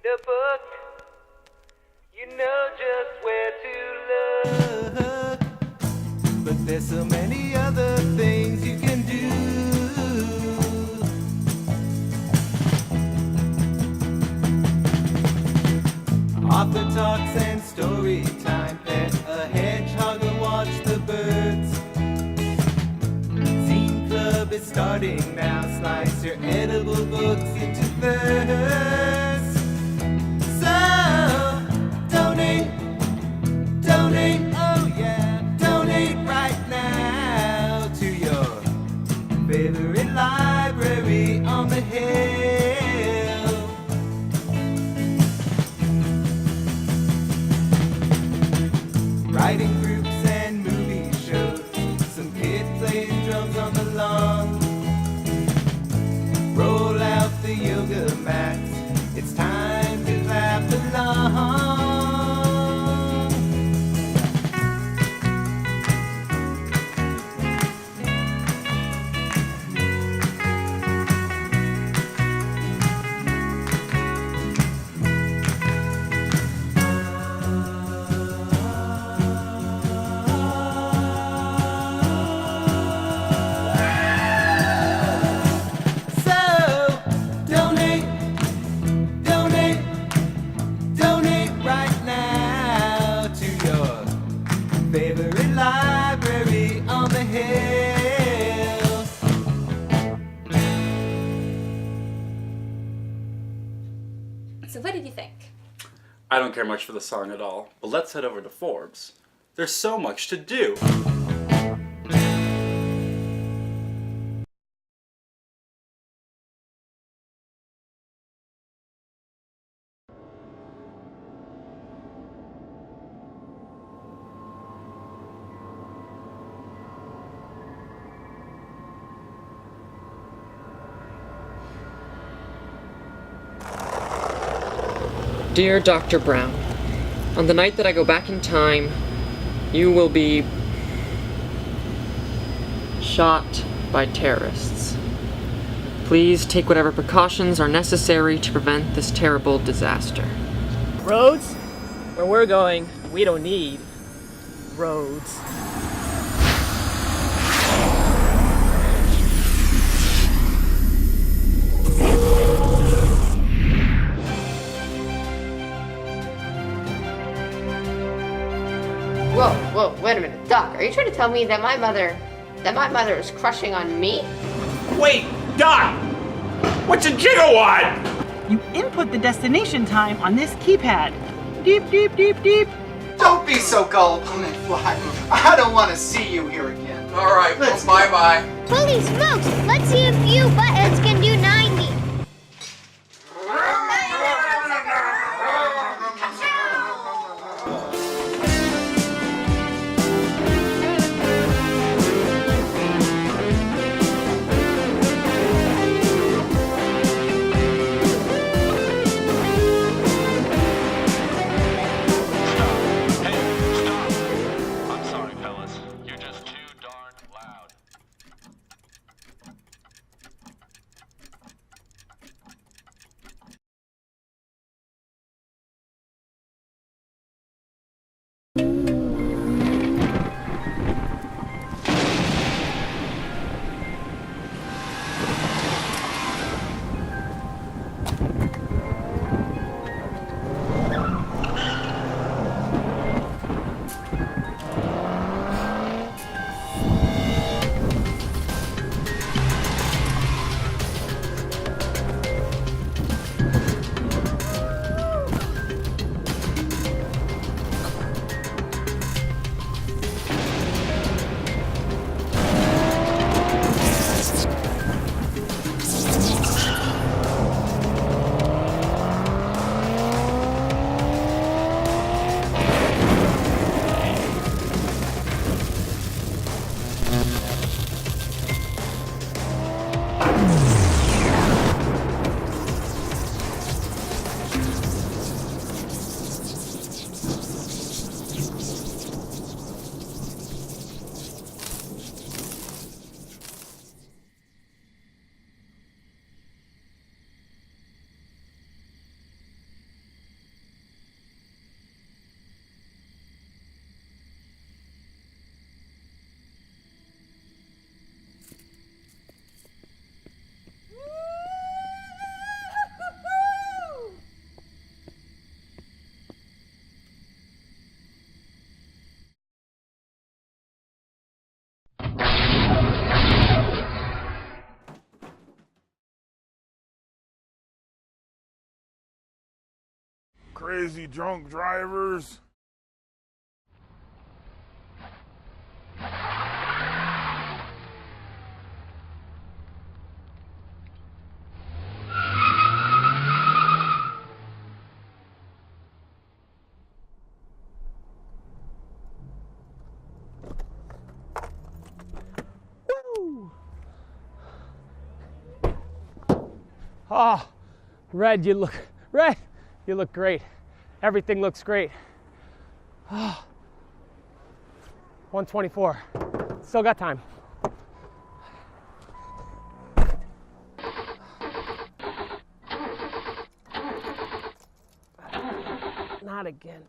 the book. You know just where to look. But there's so many other things you can do. Author talks and story time. Pet a hedgehog or watch the birds. Zine Club is starting now. Slice your edible books into thirds. So donate, oh yeah, donate right now to your favorite library on the hill. Writing groups and movie shows. Some kid playing drums on the lawn. Roll out the yoga mats. It's time to clap along. Favorite library on the hill. So what did you think? I don't care much for the song at all, but let's head over to Forbes. There's so much to do. Dear Dr. Brown, on the night that I go back in time, you will be shot by terrorists. Please take whatever precautions are necessary to prevent this terrible disaster. Roads? Where we're going, we don't need roads. Whoa, wait a minute. Doc, are you trying to tell me that my mother is crushing on me? Wait, Doc! What's a gigawatt? You input the destination time on this keypad. Deep, deep, deep, deep. Don't be so gullible, McFly. I don't want to see you here again. All right, well, bye-bye. Holy smokes! Let's see if you buttons can do 90. crazy drunk drivers. Oh, Red, you look great. Everything looks great. Oh, 124. Still got time. Not again.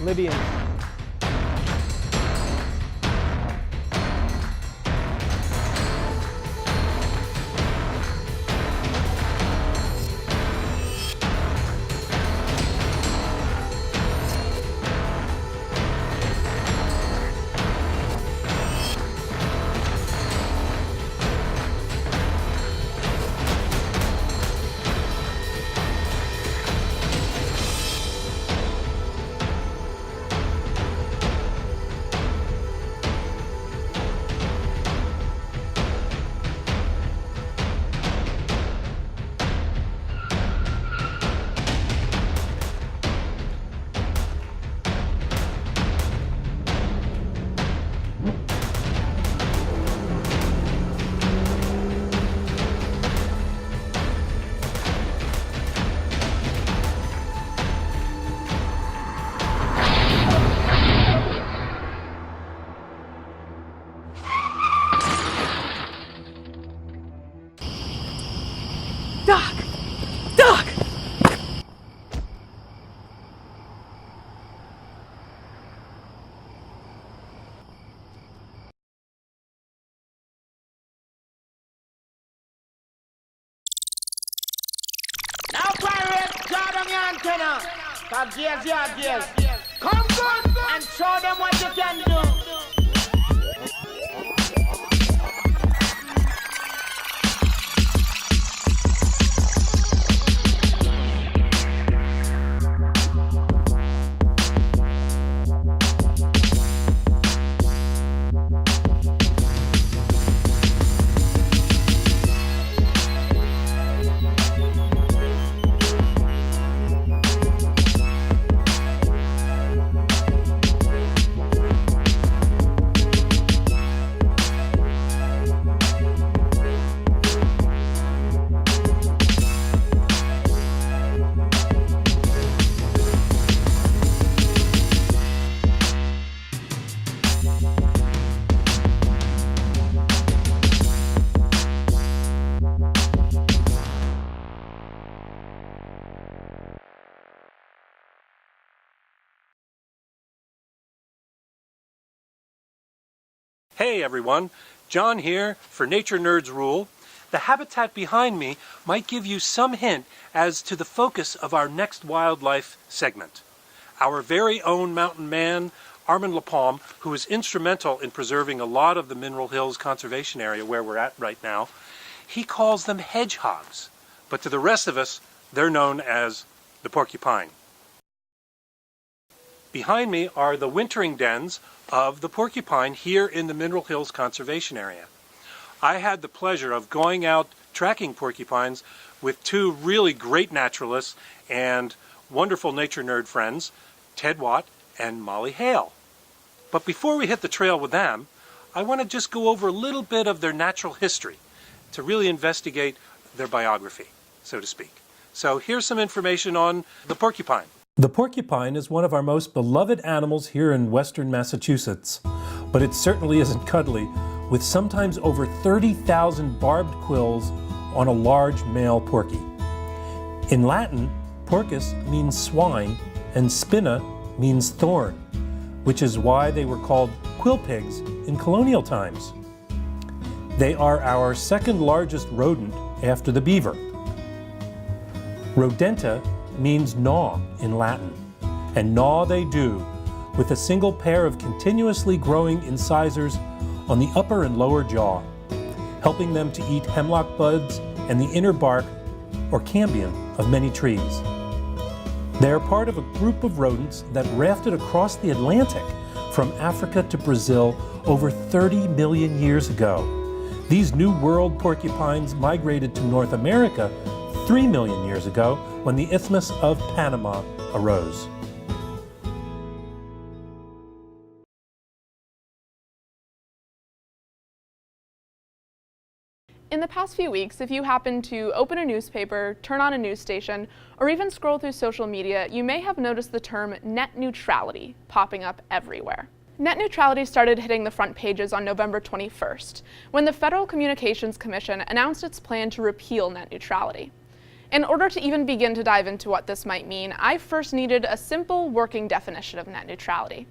Lydian. Doc! Doc! Now, pirates, guard on your antenna. Come good and show them what you can do. Hey everyone, John here for Nature Nerds Rule. The habitat behind me might give you some hint as to the focus of our next wildlife segment. Our very own mountain man, Armand Lapalme, who is instrumental in preserving a lot of the Mineral Hills Conservation Area where we're at right now, he calls them hedgehogs, but to the rest of us, they're known as the porcupine. Behind me are the wintering dens of the porcupine here in the Mineral Hills Conservation Area. I had the pleasure of going out tracking porcupines with two really great naturalists and wonderful nature nerd friends, Ted Watt and Molly Hale. But before we hit the trail with them, I want to just go over a little bit of their natural history to really investigate their biography, so to speak. So here's some information on the porcupine. The porcupine is one of our most beloved animals here in western Massachusetts, but it certainly isn't cuddly, with sometimes over 30,000 barbed quills on a large male porky. In Latin, porcus means swine and spina means thorn, which is why they were called quill pigs in colonial times. They are our second largest rodent after the beaver. Rodenta means gnaw in Latin, and gnaw they do with a single pair of continuously growing incisors on the upper and lower jaw, helping them to eat hemlock buds and the inner bark or cambium of many trees. They are part of a group of rodents that rafted across the Atlantic from Africa to Brazil over 30 million years ago. These New World porcupines migrated to North America 3 million years ago when the Isthmus of Panama arose. In the past few weeks, if you happen to open a newspaper, turn on a news station, or even scroll through social media, you may have noticed the term net neutrality popping up everywhere. Net neutrality started hitting the front pages on November 21st, when the Federal Communications Commission announced its plan to repeal net neutrality. In order to even begin to dive into what this might mean, I first needed a simple working definition of net neutrality.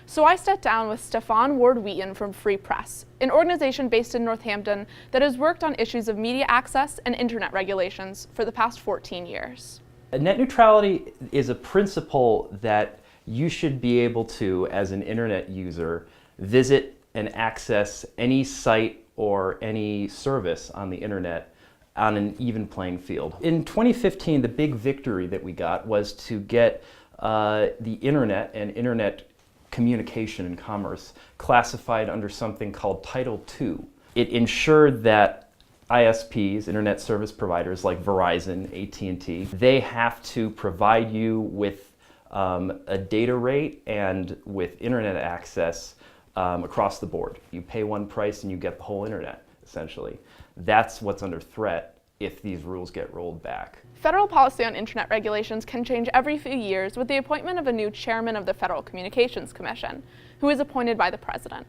So I sat down with Stefan Ward-Wheaton from Free Press, an organization based in Northampton that has worked on issues of media access and internet regulations for the past 14 years. Net neutrality is a principle that you should be able to, as an internet user, visit and access any site or any service on the internet on an even playing field. In 2015, the big victory that we got was to get the internet and internet communication and commerce classified under something called Title II. It ensured that ISPs, internet service providers like Verizon, AT&T, they have to provide you with a data rate and with internet access across the board. You pay one price and you get the whole internet, essentially. That's what's under threat if these rules get rolled back. Federal policy on internet regulations can change every few years with the appointment of a new chairman of the Federal Communications Commission, who is appointed by the president.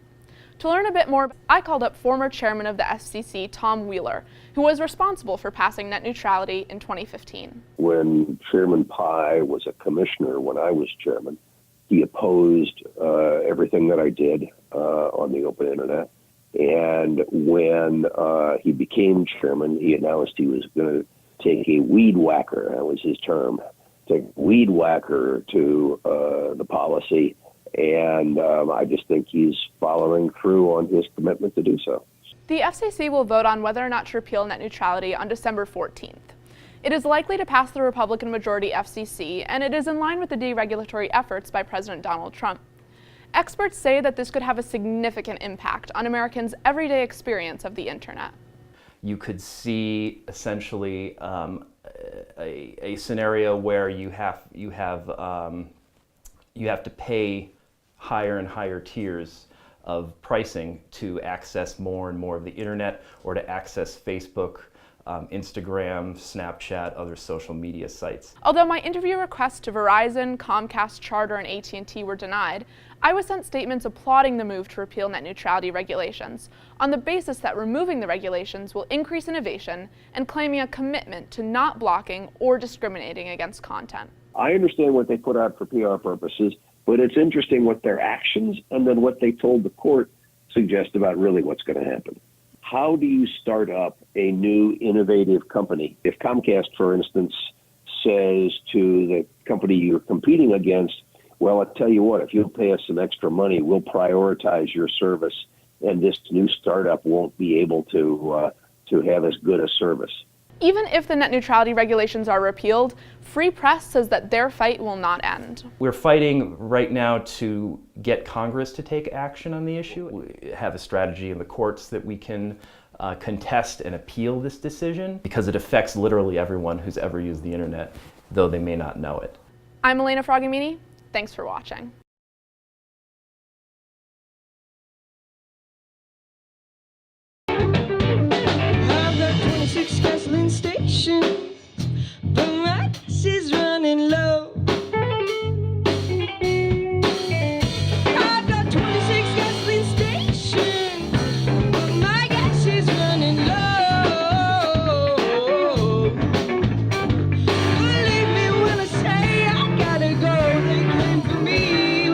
To learn a bit more, I called up former chairman of the FCC, Tom Wheeler, who was responsible for passing net neutrality in 2015. When Chairman Pai was a commissioner when I was chairman, he opposed everything that I did on the open internet. And when he became chairman, he announced he was going to take a weed whacker, that was his term, take a weed whacker to the policy. And I just think he's following through on his commitment to do so. The FCC will vote on whether or not to repeal net neutrality on December 14th. It is likely to pass the Republican majority FCC, and it is in line with the deregulatory efforts by President Donald Trump. Experts say that this could have a significant impact on Americans' everyday experience of the internet. You could see essentially a scenario where you have to pay higher and higher tiers of pricing to access more and more of the internet, or to access Facebook, Instagram, Snapchat, other social media sites. Although my interview requests to Verizon, Comcast, Charter, and AT&T were denied, I was sent statements applauding the move to repeal net neutrality regulations on the basis that removing the regulations will increase innovation, and claiming a commitment to not blocking or discriminating against content. I understand what they put out for PR purposes, but it's interesting what their actions and then what they told the court suggest about really what's going to happen. How do you start up a new innovative company? If Comcast, for instance, says to the company you're competing against, well, I'll tell you what, if you'll pay us some extra money, we'll prioritize your service, and this new startup won't be able to have as good a service. Even if the net neutrality regulations are repealed, Free Press says that their fight will not end. We're fighting right now to get Congress to take action on the issue. We have a strategy in the courts that we can contest and appeal this decision, because it affects literally everyone who's ever used the internet, though they may not know it. I'm Elena Fragamini. Thanks for watching. Gasoline station, but my gas is running low. I've got 26 gasoline stations, but my gas is running low. Believe me when I say I gotta go, they claim for me.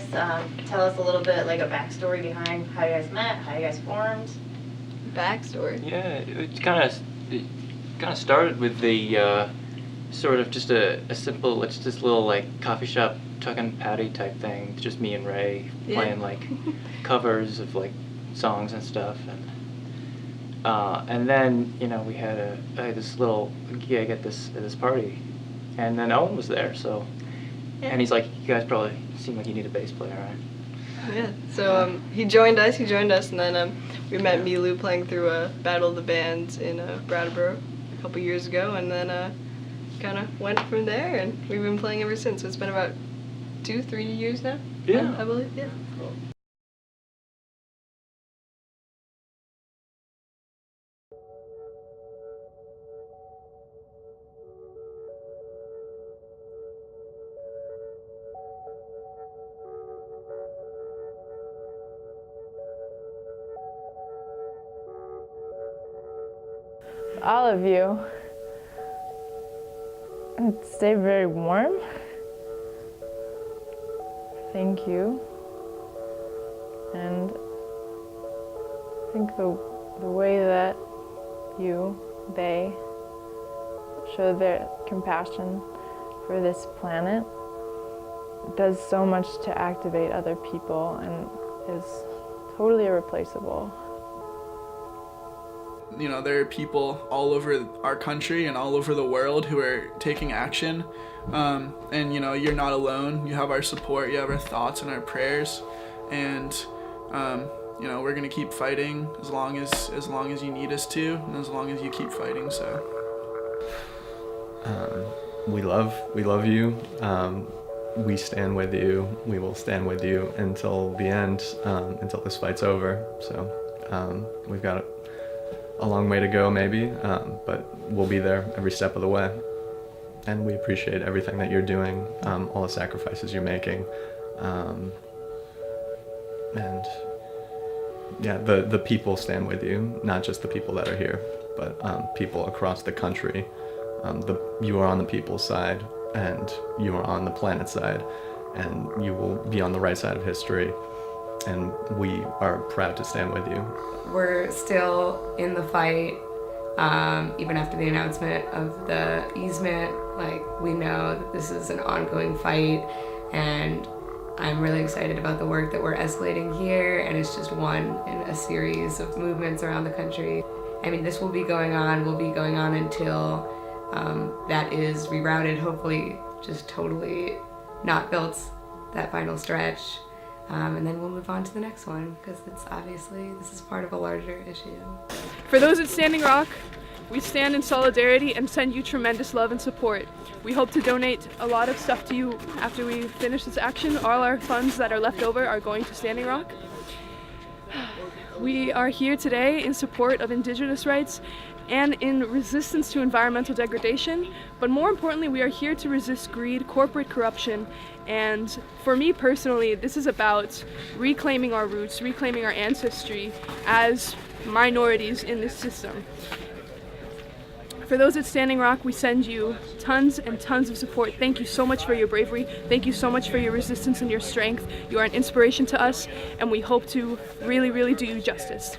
guys tell us a little bit, like a backstory behind how you guys met, how you guys formed? Backstory? Yeah, it kind of started with the sort of just a simple, it's just little like coffee shop tuck and patty type thing. Just me and Ray playing like covers of like songs and stuff, and then we had this little gig at this party, and then Owen was there, so and he's like, you guys probably seem like you need a bass player, right? Yeah, so he joined us, and then we met Milu playing through a Battle of the Bands in Brattleboro a couple years ago, and then kind of went from there, and we've been playing ever since. So it's been about 2-3 years now. Yeah, I believe. Yeah. All of you. And stay very warm. Thank you. And I think the way that they show their compassion for this planet does so much to activate other people and is totally irreplaceable. There are people all over our country and all over the world who are taking action. And you're not alone. You have our support, you have our thoughts and our prayers. And we're gonna keep fighting as long as you need us to, and as long as you keep fighting. So we love you. We stand with you. We will stand with you until the end, until this fight's over. So we've got a long way to go maybe, but we'll be there every step of the way. And we appreciate everything that you're doing, all the sacrifices you're making. And yeah, the people stand with you, not just the people that are here, but people across the country. You are on the people's side, and you are on the planet's side, and you will be on the right side of history. And we are proud to stand with you. We're still in the fight, even after the announcement of the easement. We know that this is an ongoing fight, and I'm really excited about the work that we're escalating here, and it's just one in a series of movements around the country. I mean, this will be going on until that is rerouted, hopefully just totally not built, that final stretch. And then we'll move on to the next one, because this is part of a larger issue. For those at Standing Rock, we stand in solidarity and send you tremendous love and support. We hope to donate a lot of stuff to you after we finish this action. All our funds that are left over are going to Standing Rock. We are here today in support of Indigenous rights and in resistance to environmental degradation, but more importantly, we are here to resist greed, corporate corruption, and for me personally, this is about reclaiming our roots, reclaiming our ancestry as minorities in this system. For those at Standing Rock, we send you tons and tons of support. Thank you so much for your bravery. Thank you so much for your resistance and your strength. You are an inspiration to us, and we hope to really, really do you justice.